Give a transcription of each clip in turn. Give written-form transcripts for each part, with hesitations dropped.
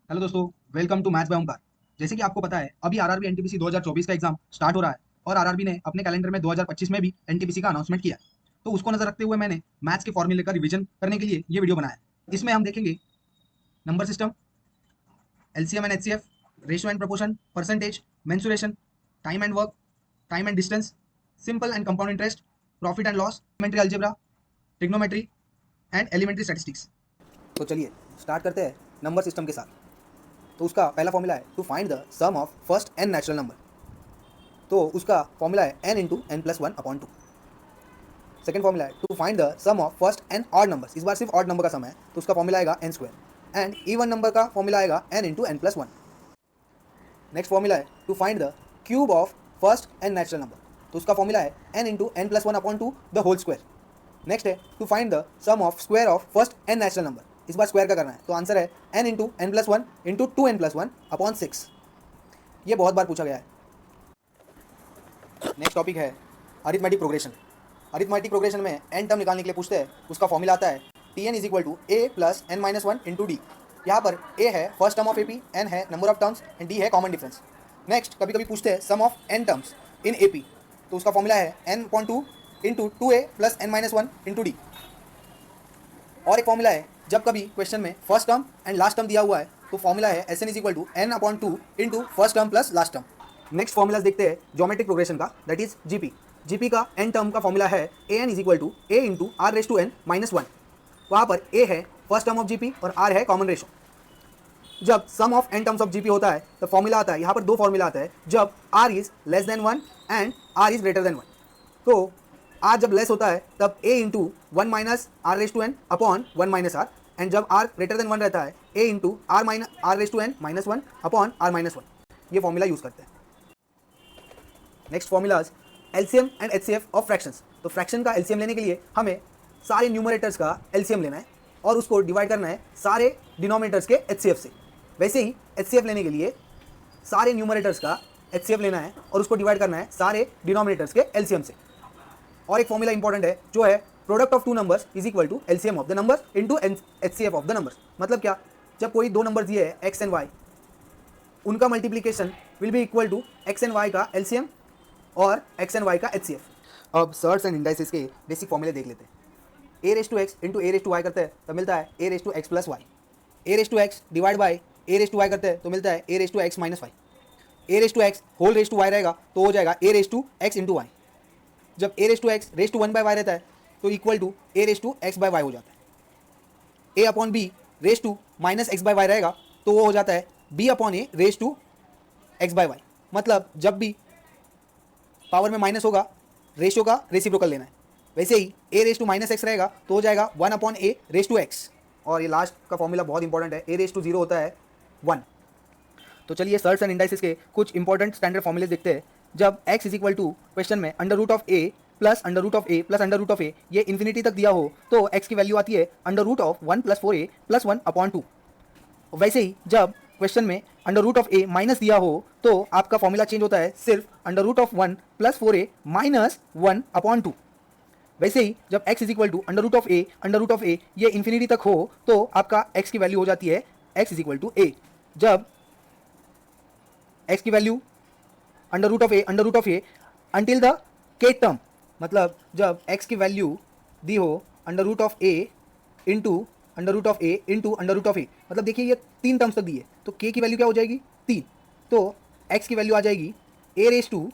Hello दोस्तों, welcome to maths by Omkar. जैसे कि आपको पता है, अभी आरआरबी एनटीपीसी 2024 का एग्जाम स्टार्ट हो रहा है और आरआरबी ने अपने कैलेंडर में 2025 में भी एनटीपीसी का अनाउंसमेंट किया है। तो उसको नजर रखते हुए मैंने मैथ्स के फॉर्मूले का रिवीजन करने के लिए ये वीडियो बनाया है। इसमें हम देखेंगे number system, LCM and HCF, ratio and proportion, percentage, mensuration, time and work, time and distance, simple and compound interest, profit and loss, elementary algebra, trigonometry and elementary statistics. तो चलिए स्टार्ट करते हैं number system के साथ। तो उसका पहला formula है to find the sum of first N natural number. तो उसका फॉर्मूला है n into N plus one upon two. Second formula है to find the sum of first N odd number. इस बार सिर्फ ऑड नंबर का सम है तो उसका फॉर्मूला आएगा N square. And even number का फॉर्मूला आएगा n into N plus one. Next formula है to find the cube of first N natural number. तो उसका फॉर्मूला है n into N plus one upon two the whole square. Next है to find the sum of square of first N natural number. इस बार square का करना है तो आंसर है n into N plus one into two N plus one upon six. ये बहुत बार पूछा गया है। नेक्स्ट टॉपिक है अरिथमेटिक प्रोग्रेशन। अरिथमेटिक प्रोग्रेशन में एन टर्म निकालने के लिए पूछते हैं। उसका फॉर्मूला आता है T N is equal to A plus N minus one into D. यहाँ पर ए है first term of AP, N है number of terms and D है कॉमन डिफरेंस। नेक्स्ट कभी कभी पूछते हैं sum of N terms in AP. तो उसका फॉर्मूला है N upon two into two A plus N minus one into D. और एक फॉर्मूला है जब कभी क्वेश्चन में first term and last term दिया हुआ है तो फॉर्मूला है S N is equal to N upon two into first term plus last term. Next formulas देखते हैं ज्योमेट्रिक प्रोग्रेशन का, दैट इज जीपी। जीपी का एन टर्म का फॉर्मूला है A N is equal to A into R raise to N minus one. वहाँ पर A है first term of GP और आर है कॉमन रेशो। जब sum of N terms of GP होता है तो फॉर्मूला आता है, यहाँ पर दो फॉर्मूला आता है, जब R is less than one and R is greater than one. तो आर जब लेस होता है तब A into one minus R raise to N upon one minus R, and जब आर ग्रेटर देन वन रहता है A into R minus R raise to N minus one upon R minus one. ये formula use करते हैं। Next formulas LCM and HCF of fractions. तो fraction का LCM लेने के लिए हमें सारे न्यूमरेटर्स का एलसीएम लेना है और उसको डिवाइड करना है सारे डिनोमिनेटर्स के एचसीएफ से। वैसे ही एचसीएफ लेने के लिए सारे न्यूमरेटर्स का एचसीएफ लेना है और उसको डिवाइड करना है सारे डिनोमिनेटर्स के एलसीएम से। और एक फॉर्मूला इंपॉर्टेंट है जो है product of two numbers is equal to LCM of the number into HCF of the numbers. मतलब क्या, जब कोई दो नंबर दिए है एक्स एंड वाई, उनका multiplication will be equal to X and Y का एलसीएम और एक्स एंड वाई का एचसीएफ। अब सर्ट्स एंड इंडाइसेस के बेसिक फॉर्मूले देख लेते हैं। A raise to X into A raise to Y करते हैं तो मिलता है A raise to X plus Y. A raise to X divide by A raise to Y करते हैं तो मिलता है A raise to X minus Y. A raise to X whole raise to Y रहेगा तो हो जाएगा A raise to X into Y. जब A raise to X raise to one by Y रहता है तो equal to A raise to X by Y हो जाता है। A upon B raise to minus X by Y रहेगा तो वो हो जाता है B upon A raise to X by Y. मतलब जब भी पावर में माइनस होगा रेशियो का रेसिप्रोकल लेना है। वैसे ही A raise to minus X रहेगा तो हो जाएगा one upon A raise to X. और ये लास्ट का फॉर्मूला बहुत इंपॉर्टेंट है, ए रेस टू जीरो होता है वन। तो चलिए सर्ट्स एंड इंडाइसेस के कुछ इंपॉर्टेंट स्टैंडर्ड फॉर्मूले देखते हैं। जब x is equal to question में under root of A plus under root of A plus under root of A ये इन्फिनिटी तक दिया हो तो x की वैल्यू आती है under root of one plus four A plus one upon two. वैसे ही जब क्वेश्चन में under root of A minus दिया हो तो आपका फॉर्मूला चेंज होता है सिर्फ under root of one plus four A minus one upon two. वैसे ही जब x is equal to under root of A ये इन्फिनिटी तक हो तो आपका x की वैल्यू हो जाती है x is equal to A. जब x की value under root of A until the kth term, मतलब जब x की वैल्यू दी हो under root of A into under root of A into under root of A, मतलब देखिए ये तीन टर्म्स तक दी है तो k की वैल्यू क्या हो जाएगी तीन। तो x की वैल्यू आ जाएगी A raise to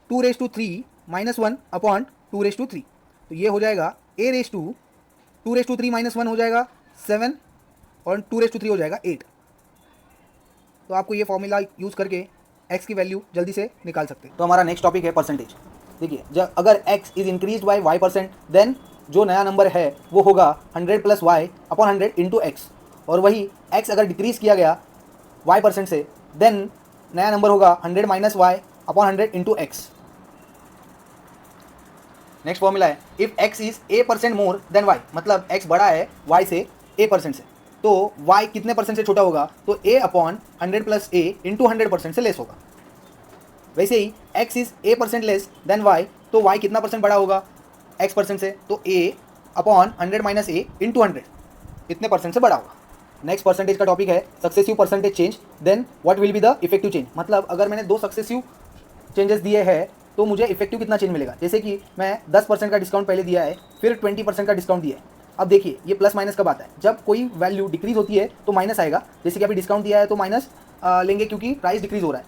two raise to three minus one upon two raise to three. तो ये हो जाएगा A raise to two raise to three minus one हो जाएगा सेवन और टू रेस टू थ्री हो जाएगा एट। तो आपको ये फॉर्मूला यूज़ करके x की वैल्यू जल्दी से निकाल सकते हैं। तो हमारा नेक्स्ट टॉपिक है परसेंटेज। देखिए जब अगर x is increase by y percent then जो नया नंबर है वो होगा 100 plus Y upon 100 into X. और वही x अगर डिक्रीज किया गया y परसेंट से देन नया नंबर होगा 100 minus Y upon 100 into X. Next formula है if x is a percent more than y, मतलब x बड़ा है y से a परसेंट से तो y कितने परसेंट से छोटा होगा तो a upon 100 plus a into 100% से लेस होगा। वैसे ही x is a percent less than y तो y कितना परसेंट बड़ा होगा x परसेंट से तो a upon 100 minus a into 100 इतने परसेंट से बड़ा होगा। नेक्स्ट परसेंटेज का टॉपिक है successive percentage change, then what will be the effective change. मतलब अगर मैंने 2 सक्सेसिव चेंजेस दिए हैं तो मुझे इफेक्टिव कितना चेंज मिलेगा। जैसे कि मैं 10% का डिस्काउंट पहले दिया है, फिर 20% का डिस्काउंट दिया है। अब देखिए ये प्लस माइनस कब आता है, जब कोई वैल्यू डिक्रीज होती है तो माइनस आएगा। जैसे कि अभी डिस्काउंट दिया है तो माइनस लेंगे क्योंकि प्राइस डिक्रीज हो रहा है,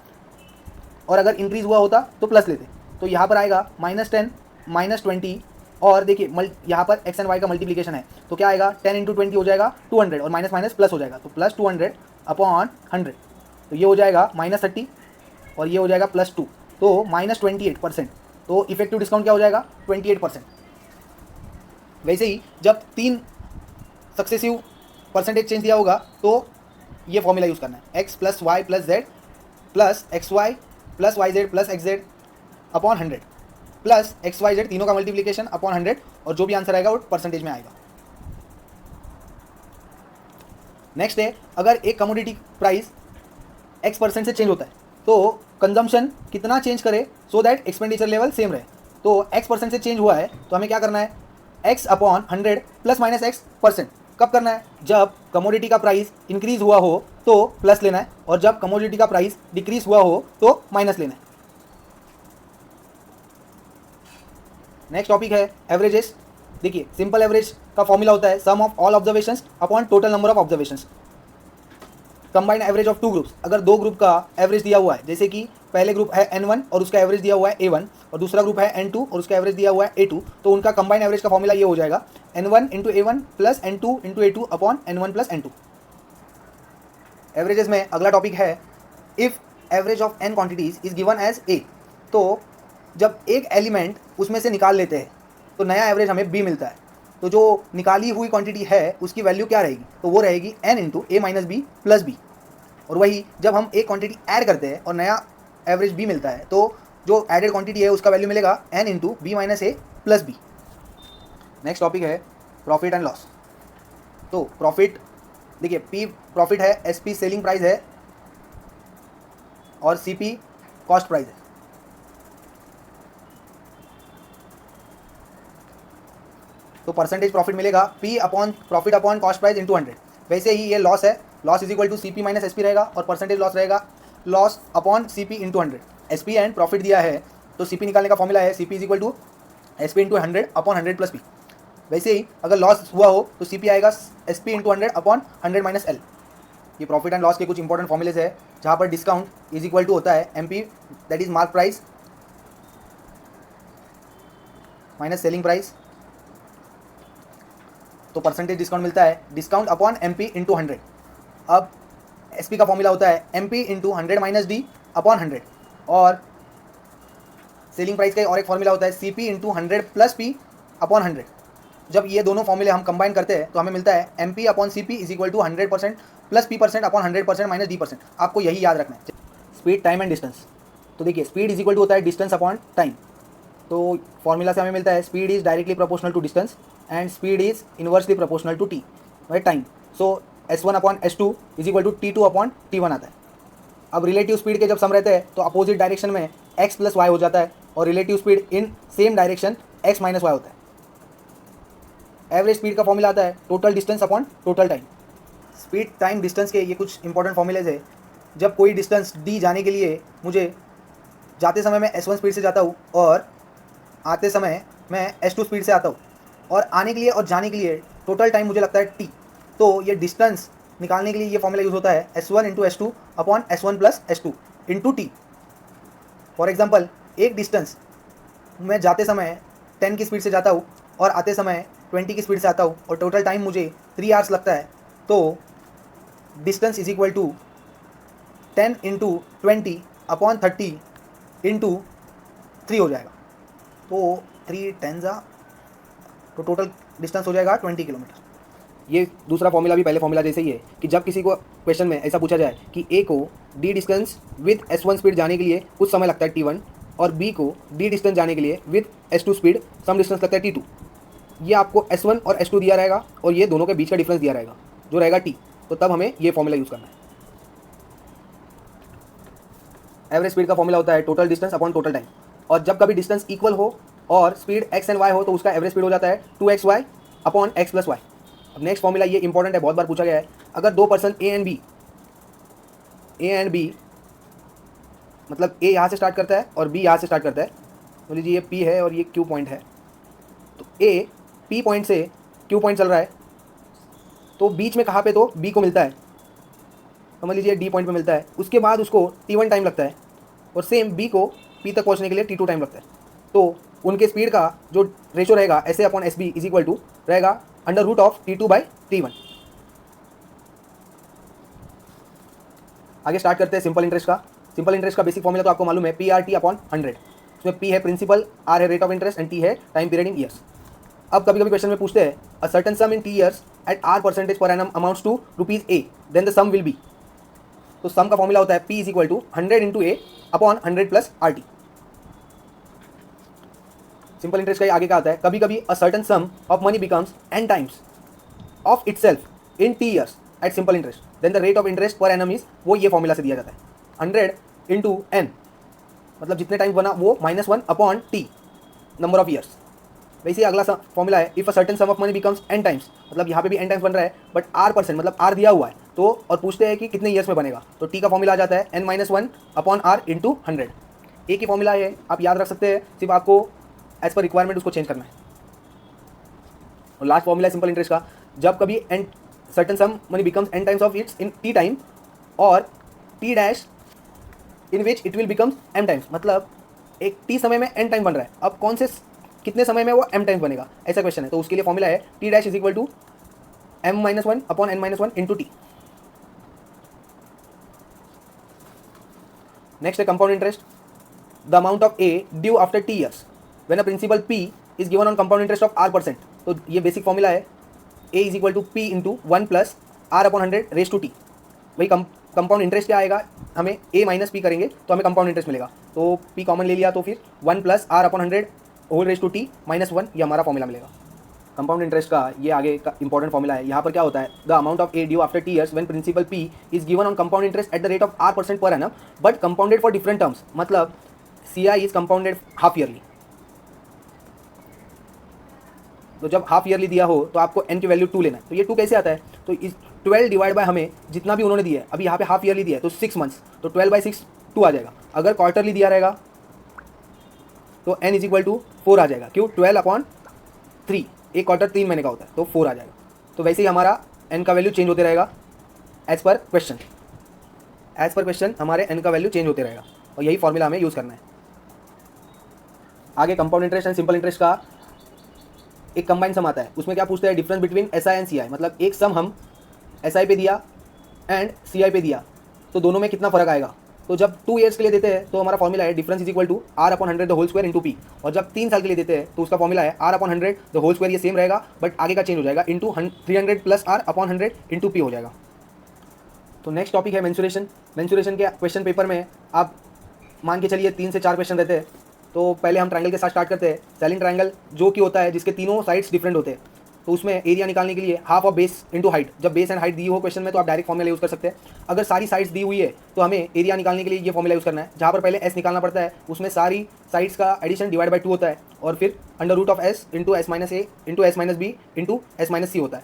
और अगर इंक्रीज हुआ होता तो प्लस लेते। तो यहाँ पर आएगा -10 -20, और देखिए यहाँ पर एक्स एंड वाई का मल्टीप्लिकेशन है तो क्या आएगा 10 × 20 हो जाएगा 200, और माइनस माइनस प्लस हो जाएगा तो प्लस 200 अपॉन 100, तो ये हो जाएगा -30 और ये हो जाएगा +2, तो -28%। तो इफेक्टिव डिस्काउंट क्या हो जाएगा 28%। वैसे ही जब 3 सक्सेसिव परसेंटेज चेंज दिया होगा तो ये फॉर्मूला यूज़ करना है, x + y + z + xy + yz + xz upon 100 plus XYZ तीनों का मल्टीप्लिकेशन अपॉन 100, और जो भी आंसर आएगा वो परसेंटेज में आएगा। नेक्स्ट है, अगर एक कमोडिटी प्राइस X% से चेंज होता है तो कंजम्पशन कितना चेंज करे so that expenditure level same रहे। तो X% से चेंज हुआ है तो हमें क्या करना है, X अपॉन 100 ± X%। कब करना है, जब कमोडिटी का प्राइस इंक्रीज हुआ हो तो प्लस लेना है, और जब कमोडिटी का प्राइस डिक्रीज हुआ हो तो माइनस लेना है। नेक्स्ट टॉपिक है एवरेजेस। देखिए सिंपल एवरेज का फॉर्मूला होता है sum of all observations upon total number of observations. Combined average of 2 groups, अगर 2 ग्रुप का एवरेज दिया हुआ है, जैसे कि पहले ग्रुप है N1 और उसका एवरेज दिया हुआ है A1, और दूसरा ग्रुप है N2 और उसका एवरेज दिया हुआ है A2, तो उनका कंबाइंड एवरेज का फॉर्मूला ये हो जाएगा N1 × A1 + N2 × A2 upon N1 + N2। Averages में अगला टॉपिक है if average of n quantities is given as A। तो जब एक एलिमेंट उसमें से निकाल लेते हैं तो नया एवरेज हमें B मिलता है, तो जो निकाली हुई क्वांटिटी है उसकी वैल्यू क्या रहेगी, तो वो रहेगी n × A - B + B। और वही जब हम एक क्वांटिटी ऐड करते हैं और नया एवरेज B मिलता है तो जो एडेड क्वांटिटी है उसका वैल्यू मिलेगा n × B - A + B। Next topic है प्रॉफिट एंड लॉस। तो प्रॉफिट देखिए P प्रॉफिट है, SP सेलिंग प्राइस है, और CP कॉस्ट प्राइस है। तो परसेंटेज प्रॉफिट मिलेगा P upon profit upon cost price × 100। वैसे ही ये लॉस है, loss is equal to CP - SP रहेगा, और परसेंटेज लॉस रहेगा loss upon CP × 100। SP and profit दिया है तो CP निकालने का फॉर्मूला है CP is equal to SP × 100 upon 100 + P। वैसे ही अगर लॉस हुआ हो तो CP आएगा SP × 100 अपॉन 100 - L। ये प्रॉफिट एंड लॉस के कुछ इंपॉर्टेंट फॉर्मूलेज है, जहाँ पर डिस्काउंट इज इक्वल टू होता है MP that is mark price minus selling price, तो परसेंटेज डिस्काउंट मिलता है डिस्काउंट अपॉन MP × 100। अब SP का फॉर्मूला होता है MP × 100 - D अपॉन 100, और सेलिंग प्राइस का और एक फॉर्मूला होता है CP × 100 + P अपॉन 100। जब ये दोनों फॉर्मूले हम कंबाइन करते हैं तो हमें मिलता है MP upon CP is equal to 100% + P% upon 100% - D%। आपको यही याद रखना है। Speed, time and distance. तो देखिए स्पीड इज इक्वल टू होता है डिस्टेंस अपॉन टाइम। तो फॉर्मूला से हमें मिलता है speed is directly proportional to distance and speed is inversely proportional to T by time. So S1 upon S2 is equal to T2 upon T1 आता है। अब रिलेटिव स्पीड के जब सम रहते हैं तो अपोजिट डायरेक्शन में x + y हो जाता है, और relative speed in same direction x - y होता है। एवरेज स्पीड का फॉर्मूला आता है total distance upon total time. Speed, time, distance के ये कुछ इंपॉर्टेंट फॉर्मूलेज है। जब कोई डिस्टेंस D जाने के लिए मुझे जाते समय मैं S1 स्पीड से जाता हूँ और आते समय मैं S2 स्पीड से आता हूँ, और आने के लिए और जाने के लिए टोटल टाइम मुझे लगता है T, तो ये डिस्टेंस निकालने के लिए ये फॉर्मूला यूज़ होता है S1 × S2 upon S1 + S2 into T। For example एक डिस्टेंस मैं जाते समय 10 की स्पीड से जाता हूँ और आते समय 20 की स्पीड से आता हूँ, और टोटल टाइम मुझे 3 आवर्स लगता है, तो distance is equal to 10 × 20 upon 30 into 3 हो जाएगा। तो 3 10 तो टोटल डिस्टेंस हो जाएगा 20 किलोमीटर। ये दूसरा फॉर्मूला भी पहले फॉर्मूला जैसे ही है कि जब किसी को क्वेश्चन में ऐसा पूछा जाए कि A को D distance with S1 speed जाने के लिए कुछ समय लगता है T1, और B को D डिस्टेंस जाने के लिए with S2 speed some distance लगता है T2। ये आपको S1 और S2 दिया रहेगा और ये दोनों के बीच का डिफरेंस दिया रहेगा जो रहेगा T, तो तब हमें ये फॉर्मूला यूज़ करना है। एवरेज स्पीड का फॉर्मूला होता है total distance upon total time, और जब कभी डिस्टेंस इक्वल हो और स्पीड x एंड y हो तो उसका एवरेज स्पीड हो जाता है 2xy अपॉन x + y। अब नेक्स्ट फॉर्मूला ये इंपॉर्टेंट है, बहुत बार पूछा गया है। अगर दो पर्सन ए एंड बी मतलब ए यहाँ से स्टार्ट करता है और बी यहाँ से स्टार्ट करता है, मान लीजिए ये पी है और ये क्यू पॉइंट है, तो ए पी पॉइंट से क्यू पॉइंट चल रहा है, तो बीच में कहाँ पे तो बी को मिलता है, समझ लीजिए डी पॉइंट पे मिलता है, उसके बाद उसको T1 टाइम लगता है और सेम बी को पी तक पहुँचने के लिए T2 टाइम लगता है। तो उनके स्पीड का जो रेशो रहेगा S A upon S B is equal to रहेगा √T2/T1। आगे स्टार्ट करते हैं सिंपल इंटरेस्ट का। सिंपल इंटरेस्ट का बेसिक फॉर्मूला तो आपको मालूम है, PRT/100। उसमें P है प्रिंसिपल, R है rate of interest and T है टाइम पीरियड इन ईयर्स। अब कभी कभी क्वेश्चन में पूछते हैं a certain sum in T years at R percentage per annum amounts to ₹A, then the some will be. तो sum का फॉर्मूला होता है P = 100 × A upon 100 + RT। Simple interest का आगे क्या आता है, कभी कभी a certain sum of money becomes n times of itself in T years at simple interest, then the rate of interest per annum is, वो ये फॉर्मूला से दिया जाता है 100 × n, मतलब जितने टाइम बना वो -1 upon T number of years. वैसे ही अगला फॉर्मूला है if a certain sum of money becomes n times, मतलब यहाँ पे भी n टाइम्स बन रहा है बट R% मतलब R दिया हुआ है, तो और पूछते हैं कि कितने ईयर्स में बनेगा, तो T का फॉर्मूला आ जाता है n-1 अपॉन R × 100। एक ही फॉर्मूला है, आप याद रख सकते हैं, सिर्फ आपको एज पर रिक्वायरमेंट उसको चेंज करना है। और लास्ट फॉर्मूला है सिंपल इंटरेस्ट का, जब कभी n certain sum money becomes n times of its in T time और T dash in which it will becomes m times, मतलब एक T समय में n टाइम बन रहा है, अब कौन से कितने समय में वो m टाइम्स बनेगा, ऐसा क्वेश्चन है। तो उसके लिए फॉर्मूला है T dash is equal to m-1 upon n-1 into T। Next है compound interest, the amount of A due after T years when a principal P is given on compound interest of R%। तो ये basic formula है A is equal to P × 1 + R upon 100 raise to T। वही compound interest क्या आएगा, हमें A minus P करेंगे तो हमें कंपाउंड इंटरेस्ट मिलेगा, तो P कॉमन ले लिया तो फिर 1 + R upon 100 whole raise to T -1, ये हमारा फॉर्मूला मिलेगा। कंपाउंड इंटरेस्ट का ये आगे का इंपॉर्टेंट फॉर्मूला है। यहाँ पर क्या होता है, the amount of A due after T years when principal P is given on compound interest at the rate of R% per annum but compounded for different terms, मतलब CI is compounded half yearly. तो जब half yearly दिया हो तो आपको n की value 2 लेना है। तो ये 2 कैसे आता है, तो इस 12 डिवाइड बाय हमें जितना भी उन्होंने दिया है, अभी यहाँ पे हाफ ईयरली दिया है तो 6 मंथ्स, तो 12/6 2 आ जाएगा। अगर क्वार्टरली दिया रहेगा तो n इज इक्वल टू 4 आ जाएगा, क्यों 12/3, एक क्वार्टर 3 महीने का होता है तो 4 आ जाएगा। तो वैसे ही हमारा n का वैल्यू चेंज होते रहेगा एज पर क्वेश्चन हमारे n का वैल्यू चेंज होते रहेगा, और यही फॉर्मूला हमें यूज़ करना है। आगे compound interest and simple interest का एक कंबाइन सम आता है, उसमें क्या पूछते हैं, difference between SI and CI, मतलब एक सम हम SI पे दिया एंड CI पे दिया तो दोनों में कितना फर्क आएगा। तो जब 2 ईयर्स के लिए देते हैं तो हमारा फॉर्मूला है difference is equal to R upon 100 the whole square into P, और जब 3 साल के लिए देते हैं तो उसका फॉर्मूला है R upon 100 the whole square, ये सेम रहेगा बट आगे का चेंज हो जाएगा into 300 + R upon 100 into P हो जाएगा। तो नेक्स्ट टॉपिक है मेंसुरेशन। मेंसुरेशन के क्वेश्चन पेपर में आप मान के चलिए 3 से 4 क्वेश्चन रहते हैं। तो पहले हम ट्रायंगल के साथ स्टार्ट करते हैं। सेलिंग ट्रायंगल जो कि होता है जिसके तीनों साइड्स डिफरेंट होते हैं, तो उसमें एरिया निकालने के लिए half of base into height, जब बेस एंड हाइट दी हो क्वेश्चन में तो आप डायरेक्ट फॉर्मूला यूज़ कर सकते हैं। अगर सारी साइड्स दी हुई है तो हमें एरिया निकालने के लिए ये फॉर्मूला यूज़ करना है, जहाँ पर पहले S निकालना पड़ता है, उसमें सारी साइड्स का एडिशन डिवाइड बाय 2 होता है, और फिर √S into S - A into S - B into S - C होता है।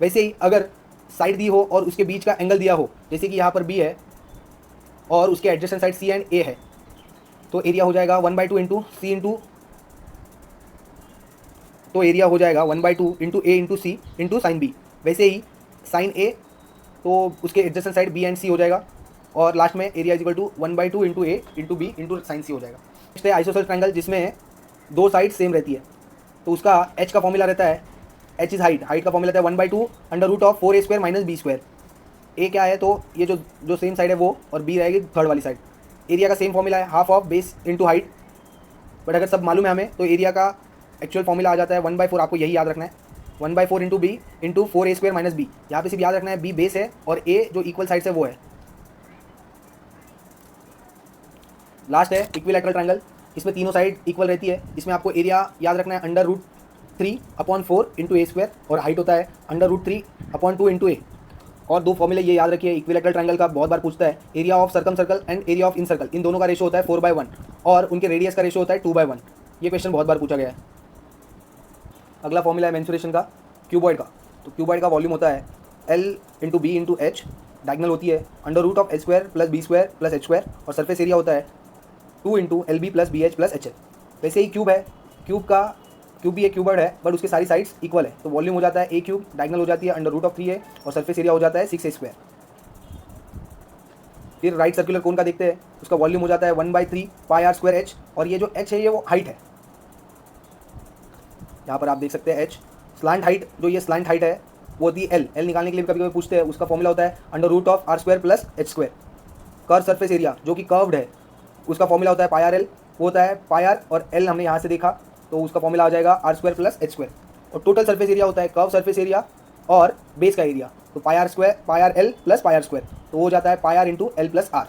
वैसे ही अगर साइड दी हो और उसके बीच का एंगल दिया हो, जैसे कि यहाँ पर B है और उसके adjacent side C and A है, तो एरिया हो जाएगा 1/2 इंटू C इंटू, तो एरिया हो जाएगा 1/2 into A into C into sine B। वैसे ही साइन A तो उसके adjacent side B and C हो जाएगा, और लास्ट में area is equal to 1/2 into A into B into sine C हो जाएगा। नेक्स्ट है आइसोसेलेस ट्रायंगल, जिसमें 2 साइड सेम रहती है, तो उसका H का फॉर्मूला रहता है, H इज हाइट, हाइट का फॉर्मूला रहता है 1/2 √4A² - B²। A क्या है, तो ये जो सेम साइड है वो, और B रहेगी थर्ड वाली साइड। एरिया का सेम फॉर्मूला है half of base into height, but अगर सब मालूम है हमें तो एरिया का एक्चुअल फॉर्मूला आ जाता है 1/4, आपको यही याद रखना है, 1/4 into B into 4A² - B। यहाँ पे सिर्फ याद रखना है B बेस है और A जो इक्वल साइड से वो है। लास्ट है इक्विलैटरल ट्रायंगल, इसमें तीनों साइड इक्वल रहती है, इसमें आपको एरिया याद रखना है √3/4 इंटू A², और हाइट होता है √3/2 इंटू A। और 2 फॉर्मूले ये याद रखिए इक्विलैटरल ट्रायंगल का, बहुत बार पूछता है, area of circumcircle and area of incircle, इन दोनों का रेशो होता है 4/1 और उनके रेडियस का रेशो होता है 2/1। ये क्वेश्चन बहुत बार पूछा गया है। अगला फॉर्मूला है मेंसुरेशन का, क्यूबॉइड का। तो क्यूबॉइड का वॉल्यूम होता है L into B into H, diagonal होती है under root of H square plus B square plus H square, और सरफेस एरिया होता है 2 into L B plus B H plus H L. वैसे ही क्यूब है, क्यूब भी एक क्यूबर्ड है बट उसके सारी साइड्स इक्वल है, तो वॉल्यूम हो जाता है ए क्यूब, डायगनल हो जाती है अंडर रूट ऑफ 3a, और सरफेस एरिया हो जाता है 6a स्क्वायर। फिर राइट सर्कुलर कोन का देखते हैं, उसका वॉल्यूम हो जाता है 1/3 पाई आर स्क्वायर एच, और ये जो एच है ये वो हाइट है, यहाँ पर आप देख सकते हैं एच। स्लांट हाइट, जो ये स्लांट हाइट है वो होती है एल निकालने के लिए कभी कभी पूछते हैं, उसका फॉर्मूला होता है under root of R square plus H square. Curve surface area जो कि कर्व्ड है, उसका फॉर्मूला होता है पाई आर एल, वो होता है पाई आर और एल हमने यहाँ से देखा, तो उसका फॉर्मूला आ जाएगा R square plus H square. और टोटल सरफेस एरिया होता है कर्व सरफेस एरिया और बेस का एरिया, तो pi R square, pi R L plus pi R square, तो वो हो जाता है pi R into L plus R.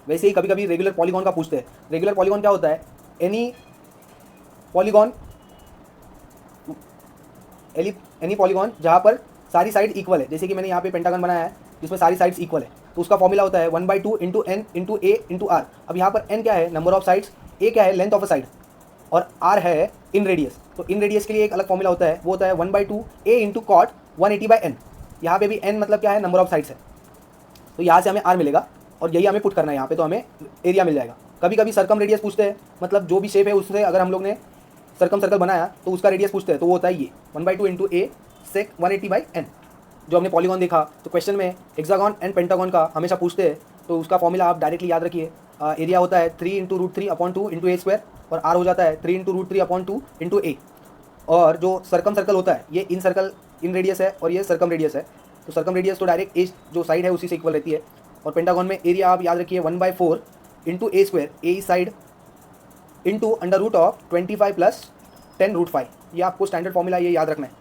वैसे ही कभी कभी रेगुलर पॉलीगॉन का पूछते हैं। रेगुलर पॉलीगॉन क्या होता है? एनी पॉलीगॉन जहाँ पर सारी साइड इक्वल है, जैसे कि मैंने यहाँ पे पेंटागन बनाया है जिसमें सारी साइड्स इक्वल है, तो उसका फॉर्मूला होता है 1/2 into N into A into R. अब यहाँ पर एन क्या है? नंबर ऑफ साइड्स, ए क्या है? लेंथ ऑफ अ साइड, और आर है इन रेडियस। तो इन रेडियस के लिए एक अलग फॉर्मूला होता है, वो होता है 1/2 ए इंटू कॉट 180/n। यहाँ पे भी एन मतलब क्या है? नंबर ऑफ साइड्स है, तो यहाँ से हमें आर मिलेगा और यही हमें पुट करना है यहाँ पे, तो हमें एरिया मिल जाएगा। कभी कभी सर्कम रेडियस पूछते हैं, मतलब जो भी शेप है उससे अगर हम लोग ने सर्कम सर्कल बनाया तो उसका रेडियस पूछते हैं, तो वो होता है ये 1/2 इंटू ए सेक 180/n। जो हमने पॉलीगॉन देखा, तो क्वेश्चन में हेक्सागन एंड पेंटागन का हमेशा पूछते हैं, तो उसका फॉर्मूला आप डायरेक्टली याद रखिए। एरिया होता है 3 into root 3/2 into A square, और आर हो जाता है 3 इंटू रूट 3/2 इंटू ए। और जो सर्कम सर्कल होता है, ये इन रेडियस है और ये सर्कम रेडियस है, तो सर्कम रेडियस तो डायरेक्ट ए जो साइड है उसी से इक्वल रहती है। और पेंटागन में एरिया आप याद रखिए 1/4 into A square, A side into under root of 25 plus 10 root 5। ये आपको स्टैंडर्ड फॉर्मूला ये याद रखना है।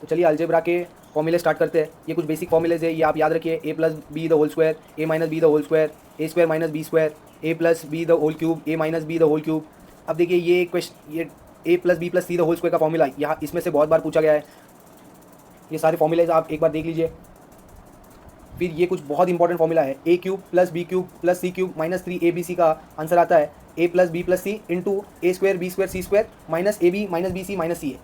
तो चलिए अलजेब्रा के फॉर्मूले स्टार्ट करते हैं। ये कुछ बेसिक फॉर्मूलेज है, ये आप याद रखिए। A plus B the whole square, A minus B the whole square, A square minus B square, A plus B the whole cube, A minus B the whole cube. अब देखिए ये A plus B plus C the whole square का formula यहाँ इसमें से बहुत बार पूछा गया है। ये सारे फॉर्मूलेज आप एक बार देख लीजिए। फिर ये कुछ बहुत इंपॉर्टेंट फॉर्मूला है, A cube plus B cube plus C cube minus 3abc का आंसर आता है A plus B plus C into A square B square C square minus A B minus B C minus C A.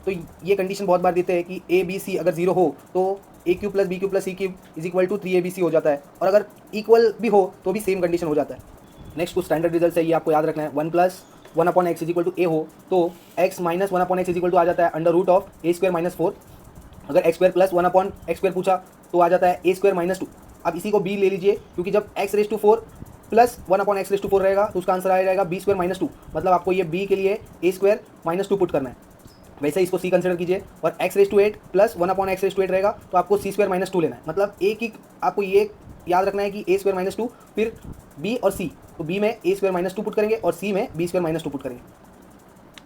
तो ये condition बहुत बार देते हैं कि A B C अगर जीरो हो तो A cube plus B cube plus C cube is equal to 3abc हो जाता है, और अगर इक्वल भी हो तो भी सेम कंडीशन हो जाता है। नेक्स्ट कुछ स्टैंडर्ड रिजल्ट है, ये आपको याद रखना है। 1+1/x इज इक्वल टू ए हो तो x minus 1/x is equal to आ जाता है under root of A square minus 4। अगर x square plus 1/x square पूछा तो आ जाता है ए स्क्वायर माइनस 2। अब इसी को b ले लीजिए, क्योंकि जब x⁴ प्लस 1/x⁴ रहेगा तो उसका आंसर आ जाएगा b स्क्वायर माइनस 2। मतलब आपको ये b के लिए ए स्क्वायर माइनस 2 पुट करना है। वैसे इसको c कंसिडर कीजिए, और x⁸ प्लस 1/x⁸ रहेगा तो आपको c स्क्वायर माइनस 2 लेना है। मतलब एक ही आपको ये याद रखना है कि a स्क्वायर माइनस 2, फिर b और c, तो b में a स्क्वायर माइनस 2 पुट करेंगे और c में b स्क्वायर माइनस 2 पुट करेंगे।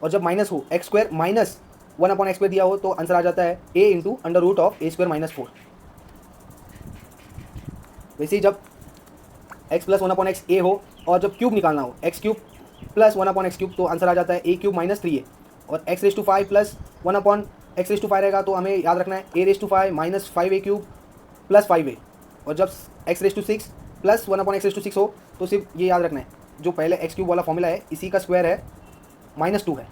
और जब माइनस हो x स्क्वायर माइनस 1/x² दिया हो तो आंसर आ जाता है a into under root of A square minus 4। वैसे ही जब x प्लस 1/x a हो और जब क्यूब निकालना हो x³ प्लस 1/x³ तो आंसर आ जाता है a³ माइनस 3a। और x⁵ प्लस 1/x⁵ रहेगा तो हमें याद रखना है a⁵ minus 5a³ plus 5a। और जब x�6 प्लस 1/x�6 हो तो सिर्फ ये याद रखना है, जो पहले x³ वाला फॉर्मूला है इसी का स्क्वायर है -2 है।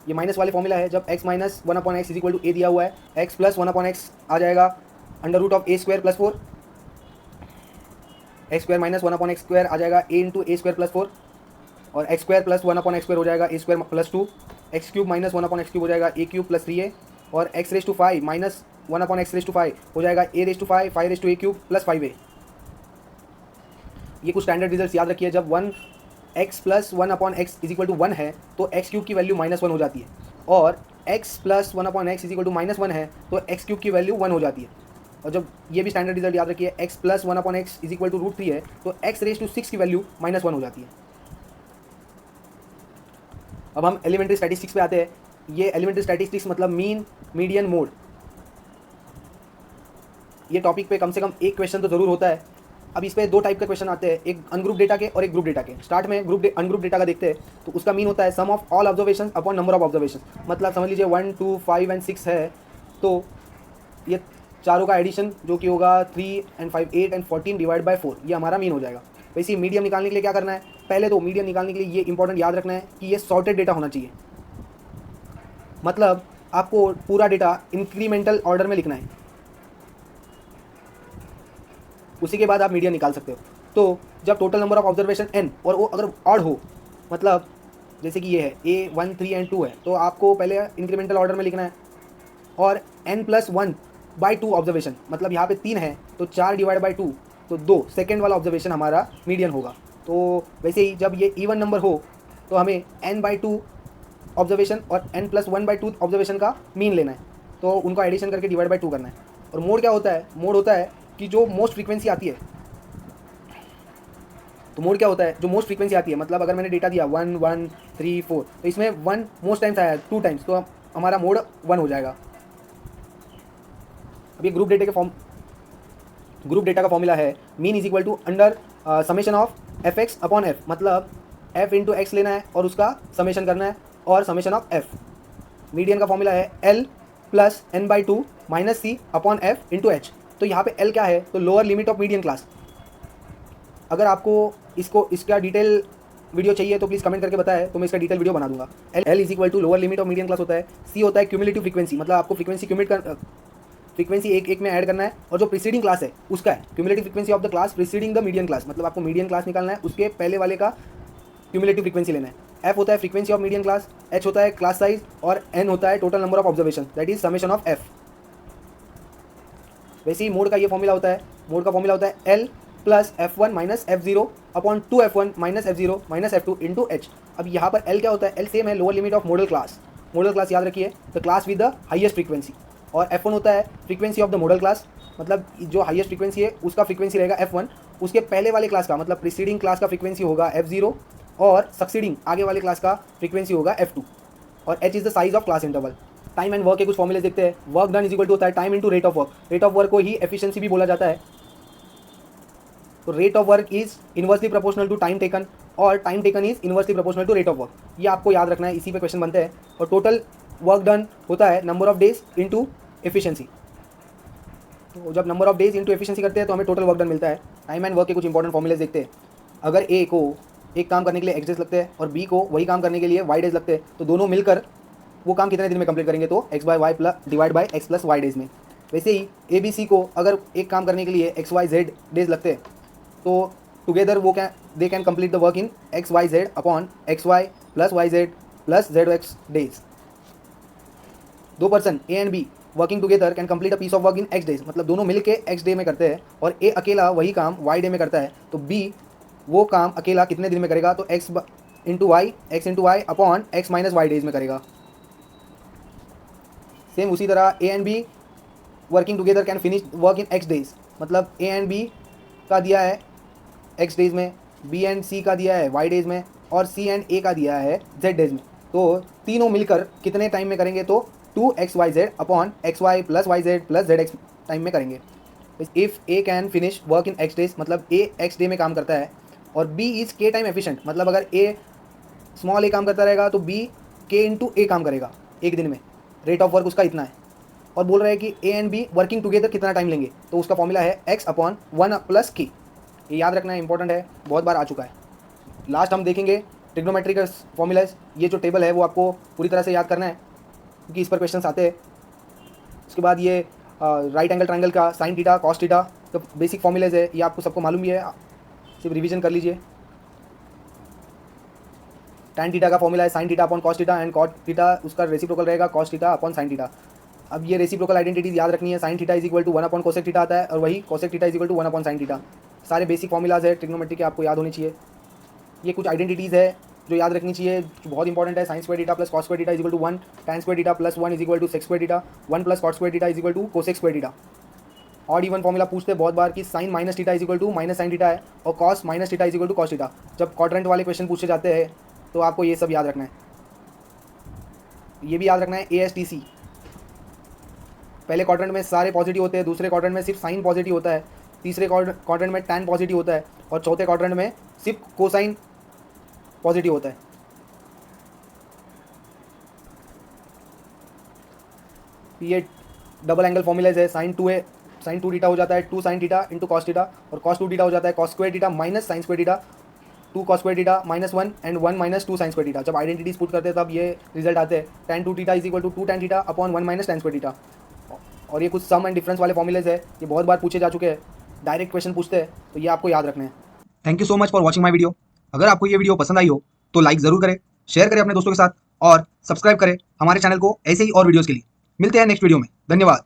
ये माइनस वाले फॉर्मूला है, जब x minus 1/x is equal to a दिया हुआ है, x प्लस 1/x आ जाएगा under root of A square plus 4, X square minus 1/x² आ जाएगा a into A square plus 4, और एक्स स्क्वायर प्लस 1/x² हो जाएगा ए square plus 2, x³ minus 1/x³ हो जाएगा a³ प्लस 3a, और x⁵ माइनस 1/x⁵ हो जाएगा a⁵ 5a³ प्लस 5a। ये कुछ स्टैंडर्ड रिजल्ट याद रखिए। जब 1x plus 1/x is equal to 1 है तो x³ की वैल्यू -1 हो जाती है, और x plus 1/x is equal to -1 है तो x³ की वैल्यू 1 हो जाती है। और जब ये भी स्टैंडर्ड रिजल्ट याद रखिए, x plus 1/x is equal to √3 है तो x�6 की वैल्यू -1 हो जाती है। अब हम एलिमेंट्री स्टैटिस्टिक्स पे आते हैं। ये एलिमेंट्री स्टैटिस्टिक्स मतलब मीन, मीडियन, मोड। ये टॉपिक पे कम से कम एक क्वेश्चन तो ज़रूर होता है। अब इस पे दो टाइप के क्वेश्चन आते हैं, एक अनग्रुप डेटा के और एक ग्रुप डेटा के। स्टार्ट में अनग्रुप डेटा का देखते हैं, तो उसका मीन होता है sum of all observation upon number of observation. मतलब समझ लीजिए 1, 2, 5 एंड 6 है, तो ये चारों का एडिशन जो कि होगा 3 and 5 8 and 14 डिवाइड बाय 4, ये हमारा मीन हो जाएगा। वैसे ही मीडियम निकालने के लिए क्या करना है, पहले तो मीडियम निकालने के लिए ये इंपॉर्टेंट याद रखना है कि ये सॉर्टेड डेटा होना चाहिए। मतलब आपको पूरा डेटा इंक्रीमेंटल ऑर्डर में लिखना है, उसी के बाद आप मीडियन निकाल सकते हो। तो जब total number of observation n और वो अगर ऑड हो, मतलब जैसे कि ये है a 1 3 एंड 2 है, तो आपको पहले इंक्रीमेंटल ऑर्डर में लिखना है। और n+1/2 ऑब्जर्वेशन, मतलब यहाँ पे 3 है तो 4 डिवाइड बाई 2 तो 2 सेकेंड वाला ऑब्जर्वेशन हमारा मीडियन होगा। तो वैसे ही जब ये इवन नंबर हो तो हमें n/2 ऑब्जर्वेशन और n+1/2 ऑब्जर्वेशन का मीन लेना है, तो उनको एडिशन करके डिवाइड बाई 2 करना है। और मोड क्या होता है? मोड होता है कि जो मोस्ट फ्रीक्वेंसी आती है, तो मोड क्या होता है? जो मोस्ट फ्रीक्वेंसी आती है, मतलब अगर मैंने डेटा दिया 1 1 3 4 तो इसमें 1 मोस्ट टाइम्स आया है 2 टाइम्स, तो हमारा मोड 1 हो जाएगा। अब ये ग्रुप डेटा का फॉर्मूला है mean is equal to under summation of F X upon F, मतलब एफ इंटू एक्स लेना है और उसका समेशन करना है, और समेशन ऑफ एफ। मीडियन का फॉर्मूला है L plus n/2 minus C upon F into H. तो यहाँ पे एल क्या है? तो lower limit of median class. अगर आपको इसका डिटेल वीडियो चाहिए तो प्लीज़ कमेंट करके बताएं, तो मैं इसका डिटेल वीडियो बना दूंगा। L is equal to lower limit of median class होता है। सी होता है क्यूमुलेटिव फ्रीक्वेंसी, मतलब आपको फ्रीक्वेंसी एक में ऐड करना है, और जो प्रीसीडिंग क्लास है उसका है cumulative frequency of the class preceding the median class, मतलब आपको मीडियन क्लास निकालना है, उसके पहले वाले का क्यूमुलेटिव फ्रीक्वेंसी लेना है। एफ होता है frequency of median class, H होता है क्लास साइज, और एन होता है total number of observation, that is summation of F. वैसे ही मोड का ये फॉर्मूला होता है, मोड का फॉर्मूला होता है L plus F1 minus F0 upon 2F1 minus F0 minus F2 into H. अब यहाँ पर L क्या होता है? L सेम है lower limit of model class. Model class याद रखिए, the class with the highest frequency. और F1 होता है frequency of the model class, मतलब जो हाईएस्ट फ्रीक्वेंसी है उसका फ्रीक्वेंसी रहेगा F1, उसके पहले वाले क्लास का मतलब प्रीसीडिंग क्लास का फ्रीक्वेंसी होगा F0, और सक्सीडिंग आगे वाले क्लास का फ्रीक्वेंसी होगा F2, और H is the size of class interval. Time and work के कुछ फॉर्मूले देखते हैं। Work done is equal to होता है time into rate of work. Rate of work को ही एफिशिएंसी भी बोला जाता है। तो rate of work is inversely proportional to time taken, और time taken is inversely proportional to rate of work. ये आपको याद रखना है, इसी पे क्वेश्चन बनते हैं। और टोटल वर्क डन होता है number of days into efficiency. तो जब number of days into efficiency करते हैं तो हमें टोटल वर्क डन मिलता है। टाइम एंड वर्क के कुछ इंपॉर्टेंट फॉर्मूलेज देखते हैं। अगर ए को एक काम करने के लिए एक्स डेज लगते हैं और बी को वही काम करने के लिए वाई डेज लगते हैं, तो दोनों मिलकर वो काम कितने दिन में कंप्लीट करेंगे? तो X by Y plus divide by X plus Y days में। वैसे ही ए बी सी को अगर एक काम करने के लिए एक्स वाई जेड डेज लगते हैं, तो together they can complete the work in x y z upon x Y plus Y Z plus Z x days. दो person A and B working together can complete a piece of work in x days, मतलब दोनों मिल के x day में करते हैं, और ए अकेला वही काम वाई डे में करता है, तो बी वो काम अकेला कितने दिन में करेगा? तो X into Y upon X minus Y days में करेगा। सेम उसी तरह A and B working together can finish work in x days, मतलब ए एंड बी का दिया है एक्स डेज में, बी एंड सी का दिया है वाई डेज में, और सी एंड ए का दिया है जेड डेज में। तो तीनों मिलकर कितने टाइम में करेंगे? तो 2xyz upon x Y plus Y Z plus Z X time में करेंगे। If A can finish work in x days, मतलब ए एक्स डे में काम करता है, और B is K time efficient, मतलब अगर ए स्मॉल ए काम करता रहेगा तो बी के इंटू ए काम करेगा एक दिन में। रेट ऑफ वर्क उसका इतना है। और बोल रहे हैं कि ए एंड बी वर्किंग टुगेदर कितना टाइम लेंगे, तो उसका फॉर्मूला है x अपॉन 1 प्लस के। ये याद रखना है, इंपॉर्टेंट है, बहुत बार आ चुका है। लास्ट हम देखेंगे ट्रिग्नोमेट्री का फॉर्मूलाज। ये जो टेबल है वो आपको पूरी तरह से याद करना है, क्योंकि इस पर क्वेश्चन आते हैं। उसके बाद ये राइट एंगल ट्रायंगल का साइन थीटा कॉस थीटा, तो बेसिक फॉर्मूलाज है, ये आपको सबको मालूम भी है, सिर्फ रिवीजन कर लीजिए। tan थीटा का फॉर्मूला है sine theta upon cos theta, and cot theta उसका रेसिप्रोकल रहेगा cos theta upon sine theta. अब ये रेसिप्रोकल आइडेंटिटीज याद रखनी है। Sine theta is equal to 1 upon cosec theta आता है, और वही cosec theta is equal to 1 upon sine theta. सारे बेसिक फॉर्मूलाज है ट्रिग्नोमेट्री के, आपको याद होनी चाहिए। ये कुछ आइडेंटिटीज़ है जो याद रखनी चाहिए, जो बहुत इंपॉर्टेंट है। Sine square theta plus cos square theta is equal to 1, tan square theta plus 1 is equal to sec square theta, 1 plus cot square theta is equal to cosec square theta. Odd even formula पूछते हैं बहुत बार कि sine minus theta is equal to minus sine theta है, और cos minus theta is equal to cos theta. जब quadrant वाले question पूछे जाते हैं तो आपको ये सब याद रखना है। ये भी याद रखना है ASTC, पहले क्वाड्रेंट में सारे पॉजिटिव होते हैं, दूसरे क्वाड्रेंट में सिर्फ साइन पॉजिटिव होता है, तीसरे क्वाड्रेंट में tan पॉजिटिव होता है, और चौथे क्वाड्रेंट में सिर्फ कोसाइन पॉजिटिव होता है। ये डबल एंगल फॉर्मूलाज है। साइन 2 थीटा हो जाता है 2 sine theta into cos theta, और कॉस 2 थीटा हो जाता है cos square theta minus sine square theta 2 cos square theta minus 1 and 1 minus 2 sine square theta. जब आइडेंटिटीज पुट करते हैं तब ये रिजल्ट आते हैं tan 2 theta is equal to 2 tan theta upon 1 minus tan square theta. और ये कुछ सम एंड डिफरेंस वाले फॉर्मूलेज है, ये बहुत बार पूछे जा चुके हैं, डायरेक्ट क्वेश्चन पूछते हैं, तो ये आपको याद रखने हैं। Thank you so much for watching my video. अगर आपको ये वीडियो पसंद आई हो तो लाइक ज़रूर करें, शेयर करें अपने दोस्तों के साथ और सब्सक्राइब करें हमारे चैनल को ऐसे ही और वीडियोज़ के लिए। मिलते हैं नेक्स्ट वीडियो में। धन्यवाद।